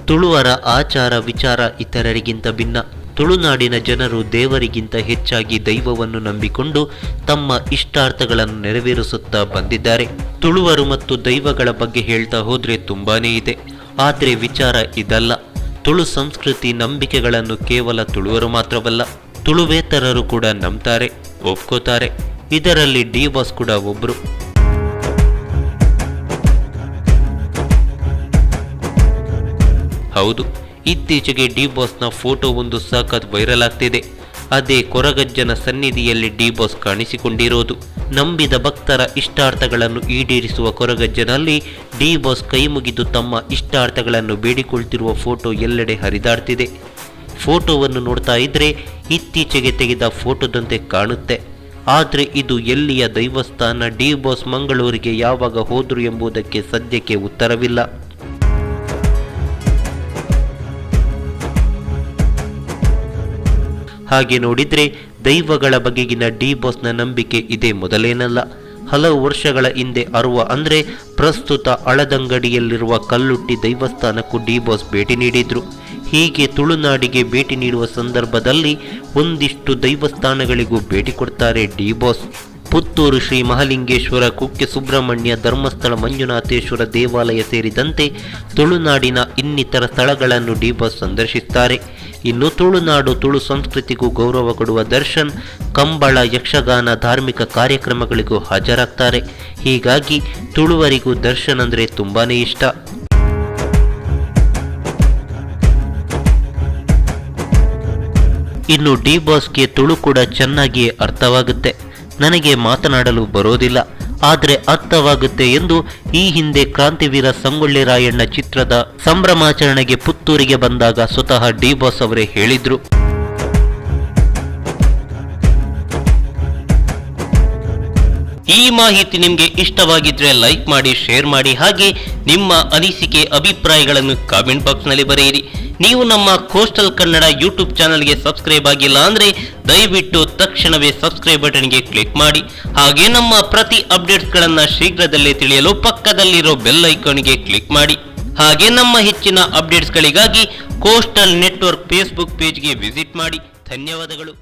ತುಳುವರ ಆಚಾರ ವಿಚಾರ ಇತರರಿಗಿಂತ ಭಿನ್ನ. ತುಳುನಾಡಿನ ಜನರು ದೇವರಿಗಿಂತ ಹೆಚ್ಚಾಗಿ ದೈವವನ್ನು ನಂಬಿಕೊಂಡು ತಮ್ಮ ಇಷ್ಟಾರ್ಥಗಳನ್ನು ನೆರವೇರಿಸುತ್ತಾ ಬಂದಿದ್ದಾರೆ. ತುಳುವರು ಮತ್ತು ದೈವಗಳ ಬಗ್ಗೆ ಹೇಳ್ತಾ ಹೋದ್ರೆ ತುಂಬಾನೇ ಇದೆ. ಆದರೆ ವಿಚಾರ ಇದಲ್ಲ. ತುಳು ಸಂಸ್ಕೃತಿ ನಂಬಿಕೆಗಳನ್ನು ಕೇವಲ ತುಳುವರು ಮಾತ್ರವಲ್ಲ, ತುಳುವೇತರರು ಕೂಡ ನಂಬ್ತಾರೆ, ಒಪ್ಕೋತಾರೆ. ಇದರಲ್ಲಿ ಡಿ ಬಾಸ್ ಕೂಡ ಒಬ್ರು. ಹೌದು, ಇತ್ತೀಚೆಗೆ ಡಿ ಬಾಸ್ನ ಫೋಟೋ ಒಂದು ಸಖತ್ ವೈರಲ್ ಆಗ್ತಿದೆ. ಅದೇ ಕೊರಗಜ್ಜನ ಸನ್ನಿಧಿಯಲ್ಲಿ ಡಿ ಬಾಸ್ ಕಾಣಿಸಿಕೊಂಡಿರೋದು. ನಂಬಿದ ಭಕ್ತರ ಇಷ್ಟಾರ್ಥಗಳನ್ನು ಈಡೇರಿಸುವ ಕೊರಗಜ್ಜನಲ್ಲಿ ಡಿ ಬಾಸ್ ಕೈ ಮುಗಿದು ತಮ್ಮ ಇಷ್ಟಾರ್ಥಗಳನ್ನು ಬೇಡಿಕೊಳ್ತಿರುವ ಫೋಟೋ ಎಲ್ಲೆಡೆ ಹರಿದಾಡ್ತಿದೆ. ಫೋಟೋವನ್ನು ನೋಡ್ತಾ ಇದ್ರೆ ಇತ್ತೀಚೆಗೆ ತೆಗೆದ ಫೋಟೋದಂತೆ ಕಾಣುತ್ತೆ. ಆದರೆ ಇದು ಎಲ್ಲಿಯ ದೈವಸ್ಥಾನ, ಡಿ ಬಾಸ್ ಮಂಗಳೂರಿಗೆ ಯಾವಾಗ ಹೋದ್ರು ಎಂಬುದಕ್ಕೆ ಸದ್ಯಕ್ಕೆ ಉತ್ತರವಿಲ್ಲ. ಹಾಗೆ ನೋಡಿದ್ರೆ ದೈವಗಳ ಬಗೆಗಿನ ಡಿ ಬಾಸ್ನ ನಂಬಿಕೆ ಇದೇ ಮೊದಲೇನಲ್ಲ. ಹಲವು ವರ್ಷಗಳ ಹಿಂದೆ ಅಂದ್ರೆ ಪ್ರಸ್ತುತ ಅಳದಂಗಡಿಯಲ್ಲಿರುವ ಕಲ್ಲುಟ್ಟಿ ದೈವಸ್ಥಾನಕ್ಕೂ ಡಿ ಬಾಸ್ ಭೇಟಿ ನೀಡಿದ್ರು. ಹೀಗೆ ತುಳುನಾಡಿಗೆ ಭೇಟಿ ನೀಡುವ ಸಂದರ್ಭದಲ್ಲಿ ಒಂದಿಷ್ಟು ದೈವಸ್ಥಾನಗಳಿಗೂ ಭೇಟಿ ಕೊಡ್ತಾರೆ ಡಿ ಬಾಸ್. ಪುತ್ತೂರು ಶ್ರೀ ಮಹಾಲಿಂಗೇಶ್ವರ, ಕುಕ್ಕೆ ಸುಬ್ರಹ್ಮಣ್ಯ, ಧರ್ಮಸ್ಥಳ ಮಂಜುನಾಥೇಶ್ವರ ದೇವಾಲಯ ಸೇರಿದಂತೆ ತುಳುನಾಡಿನ ಇನ್ನಿತರ ಸ್ಥಳಗಳನ್ನು ಡಿ ಬಾಸ್ ಸಂದರ್ಶಿಸುತ್ತಾರೆ. ಇನ್ನು ತುಳುನಾಡು, ತುಳು ಸಂಸ್ಕೃತಿಗೂ ಗೌರವ ಕೊಡುವ ದರ್ಶನ್ ಕಂಬಳ, ಯಕ್ಷಗಾನ, ಧಾರ್ಮಿಕ ಕಾರ್ಯಕ್ರಮಗಳಿಗೂ ಹಾಜರಾಗ್ತಾರೆ. ಹೀಗಾಗಿ ತುಳುವರಿಗೂ ದರ್ಶನ್ ಅಂದರೆ ತುಂಬಾನೇ ಇಷ್ಟ. ಇನ್ನು ಡಿ ಬಾಸ್ಗೆ ತುಳು ಕೂಡ ಚೆನ್ನಾಗಿಯೇ ಅರ್ಥವಾಗುತ್ತೆ. ನನಗೆ ಮಾತನಾಡಲು ಬರೋದಿಲ್ಲ, ಆದರೆ ಅರ್ಥವಾಗುತ್ತೆ ಎಂದು ಈ ಹಿಂದೆ ಕ್ರಾಂತಿವೀರ ಸಂಗೊಳ್ಳಿ ರಾಯಣ್ಣ ಚಿತ್ರದ ಸಂಭ್ರಮಾಚರಣೆಗೆ ಪುತ್ತೂರಿಗೆ ಬಂದಾಗ ಸ್ವತಃ ಡಿ ಬಾಸ್ ಅವರೇ ಹೇಳಿದ್ರು. ಈ ಮಾಹಿತಿ ನಿಮಗೆ ಇಷ್ಟವಾಗಿದ್ರೆ ಲೈಕ್ ಮಾಡಿ, ಶೇರ್ ಮಾಡಿ, ಹಾಗೆ ನಿಮ್ಮ ಅನಿಸಿಕೆ ಅಭಿಪ್ರಾಯಗಳನ್ನು ಕಾಮೆಂಟ್ ಬಾಕ್ಸ್ ನಲ್ಲಿ ಬರೆಯಿರಿ. ನೀವು ನಮ್ಮ ಕೋಸ್ಟಲ್ ಕನ್ನಡ ಯೂಟ್ಯೂಬ್ ಚಾನಲ್ಗೆ ಸಬ್ಸ್ಕ್ರೈಬ್ ಆಗಿಲ್ಲ ಅಂದ್ರೆ ದಯವಿಟ್ಟು ತಕ್ಷಣವೇ ಸಬ್ಸ್ಕ್ರೈಬ್ ಬಟನ್ಗೆ ಕ್ಲಿಕ್ ಮಾಡಿ. ಹಾಗೆ ನಮ್ಮ ಪ್ರತಿ ಅಪ್ಡೇಟ್ಸ್ಗಳನ್ನು ಶೀಘ್ರದಲ್ಲೇ ತಿಳಿಯಲು ಪಕ್ಕದಲ್ಲಿರೋ ಬೆಲ್ ಐಕಾನ್ಗೆ ಕ್ಲಿಕ್ ಮಾಡಿ. ಹಾಗೆ ನಮ್ಮ ಹೆಚ್ಚಿನ ಅಪ್ಡೇಟ್ಸ್ಗಳಿಗಾಗಿ ಕೋಸ್ಟಲ್ ನೆಟ್ವರ್ಕ್ ಫೇಸ್ಬುಕ್ ಪೇಜ್ಗೆ ವಿಸಿಟ್ ಮಾಡಿ. ಧನ್ಯವಾದಗಳು.